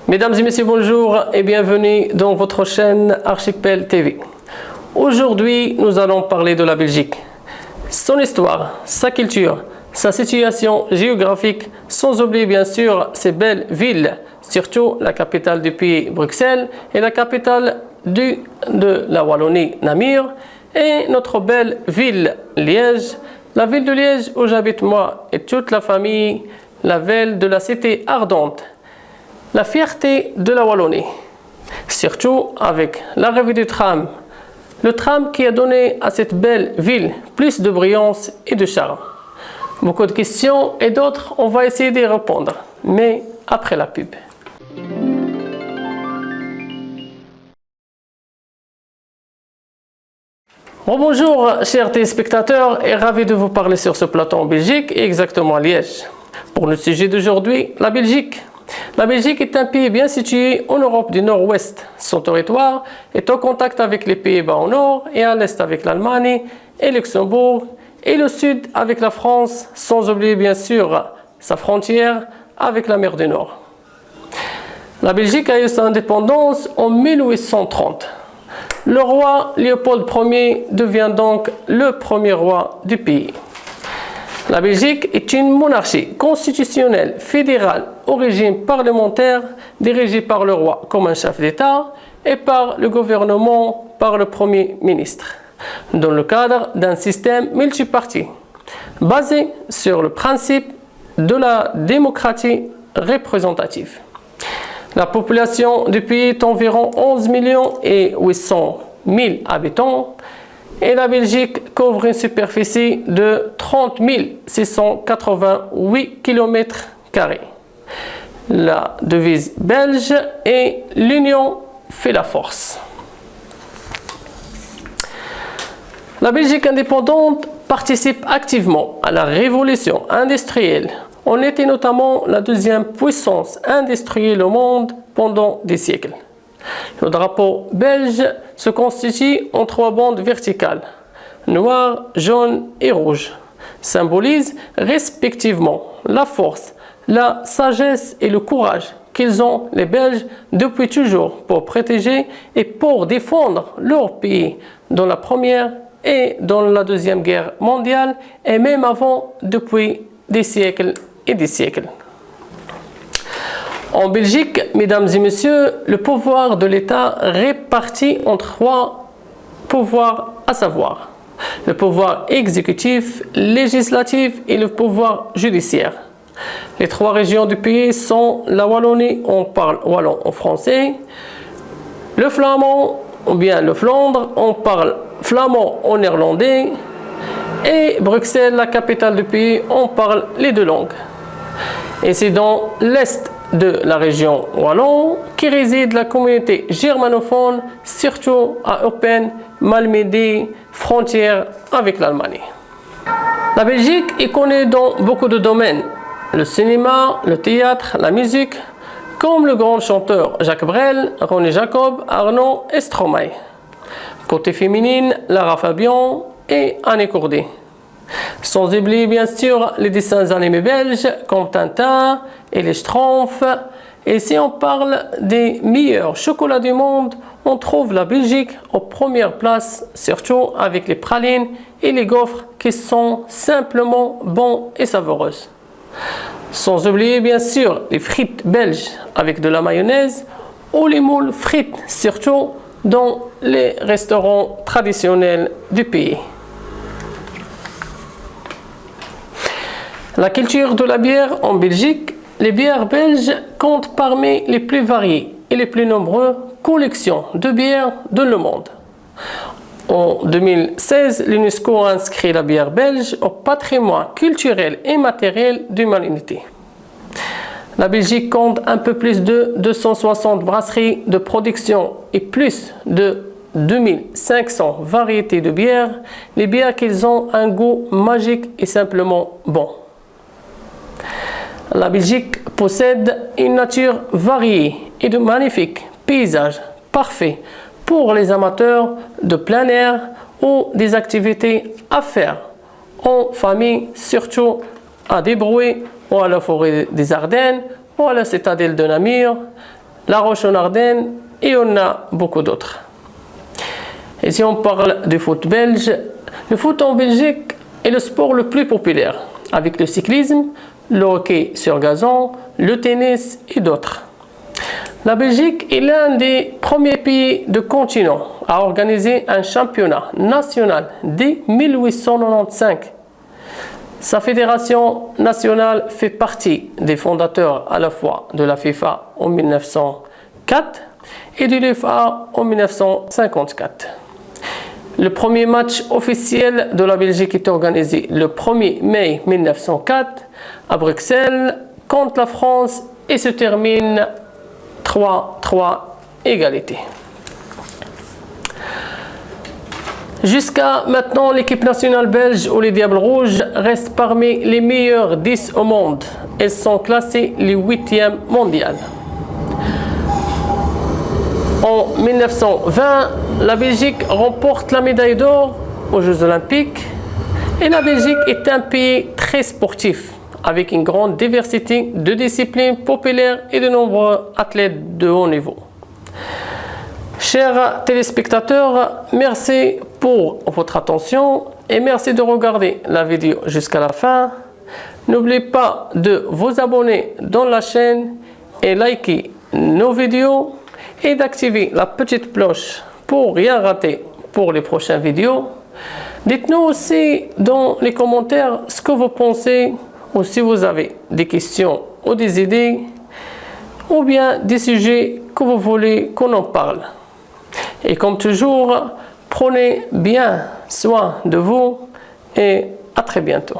Mesdames et messieurs, bonjour et bienvenue dans votre chaîne Archipel TV. Aujourd'hui, nous allons parler de la Belgique. Son histoire, sa culture, sa situation géographique, sans oublier bien sûr ses belles villes, surtout la capitale du pays, Bruxelles, et la capitale de la Wallonie, Namur, et notre belle ville, Liège, la ville de Liège où j'habite moi et toute la famille, la ville de la cité ardente, la fierté de la Wallonie, surtout avec l'arrivée du tram, le tram qui a donné à cette belle ville plus de brillance et de charme. Beaucoup de questions et d'autres, on va essayer d'y répondre, mais après la pub. Bonjour chers téléspectateurs et ravi de vous parler sur ce plateau en Belgique et exactement à Liège. Pour le sujet d'aujourd'hui, la Belgique. La Belgique est un pays bien situé en Europe du Nord-Ouest. Son territoire est en contact avec les Pays-Bas au nord et à l'est avec l'Allemagne et Luxembourg et le sud avec la France, sans oublier bien sûr sa frontière avec la mer du Nord. La Belgique a eu sa indépendance en 1830. Le roi Léopold Ier devient donc le premier roi du pays. La Belgique est une monarchie constitutionnelle fédérale au régime parlementaire dirigée par le roi comme un chef d'État et par le gouvernement par le Premier ministre, dans le cadre d'un système multiparti basé sur le principe de la démocratie représentative. La population du pays est environ 11 800 000 habitants et la Belgique couvre une superficie de 30 688 km². La devise belge est « L'union fait la force ». La Belgique indépendante participe activement à la révolution industrielle. On était notamment la deuxième puissance industrielle au monde pendant des siècles. Le drapeau belge se constitue en 3 bandes verticales, noir, jaune et rouge, symbolisent respectivement la force, la sagesse et le courage qu'ils ont les Belges depuis toujours pour protéger et pour défendre leur pays dans la Première et dans la Deuxième Guerre mondiale et même avant depuis des siècles et des siècles. En Belgique, mesdames et messieurs, le pouvoir de l'État réparti en 3 pouvoirs, à savoir le pouvoir exécutif, législatif et le pouvoir judiciaire. Les 3 régions du pays sont la Wallonie, on parle wallon en français, le flamand ou bien le Flandre, on parle flamand en néerlandais, et Bruxelles, la capitale du pays, on parle les 2 langues. Et c'est dans l'est de la région wallon qui réside la communauté germanophone, surtout à Eupen, Malmedy, frontière avec l'Allemagne. La Belgique est connue dans beaucoup de domaines, le cinéma, le théâtre, la musique, comme le grand chanteur Jacques Brel, René Jacob, Arnaud et Stromae. Côté féminine, Lara Fabian et Anne Corday. Sans oublier bien sûr les dessins animés belges comme Tintin et les Schtroumpfs. Et si on parle des meilleurs chocolats du monde, on trouve la Belgique aux premières places, surtout avec les pralines et les gaufres qui sont simplement bons et savoureuses. Sans oublier bien sûr les frites belges avec de la mayonnaise ou les moules frites, surtout dans les restaurants traditionnels du pays. La culture de la bière en Belgique, les bières belges comptent parmi les plus variées et les plus nombreuses collections de bières dans le monde. En 2016, l'UNESCO a inscrit la bière belge au patrimoine culturel et matériel de l'humanité. La Belgique compte un peu plus de 260 brasseries de production et plus de 2500 variétés de bières. Les bières qu'ils ont un goût magique et simplement bon. La Belgique possède une nature variée et de magnifiques paysages parfaits pour les amateurs de plein air ou des activités à faire en famille, surtout à Desbrouis ou à la forêt des Ardennes ou à la citadelle de Namur. La Roche-en-Ardenne et on a beaucoup d'autres. Et si on parle du foot belge, le foot en Belgique est le sport le plus populaire, avec le cyclisme, le hockey sur gazon, le tennis et d'autres. La Belgique est l'un des premiers pays du continent à organiser un championnat national dès 1895. Sa fédération nationale fait partie des fondateurs à la fois de la FIFA en 1904 et de l'UEFA en 1954. Le premier match officiel de la Belgique est organisé le 1er mai 1904 à Bruxelles contre la France et se termine 3-3 égalité. Jusqu'à maintenant, l'équipe nationale belge ou les Diables Rouges reste parmi les meilleurs 10 au monde. Elles sont classées les 8e mondiales. En 1920, la Belgique remporte la médaille d'or aux Jeux Olympiques et la Belgique est un pays très sportif avec une grande diversité de disciplines populaires et de nombreux athlètes de haut niveau. Chers téléspectateurs, merci pour votre attention et merci de regarder la vidéo jusqu'à la fin. N'oubliez pas de vous abonner dans la chaîne et liker nos vidéos et d'activer la petite cloche pour rien rater pour les prochaines vidéos. Dites-nous aussi dans les commentaires ce que vous pensez ou si vous avez des questions ou des idées ou bien des sujets que vous voulez qu'on en parle. Et comme toujours, prenez bien soin de vous et à très bientôt.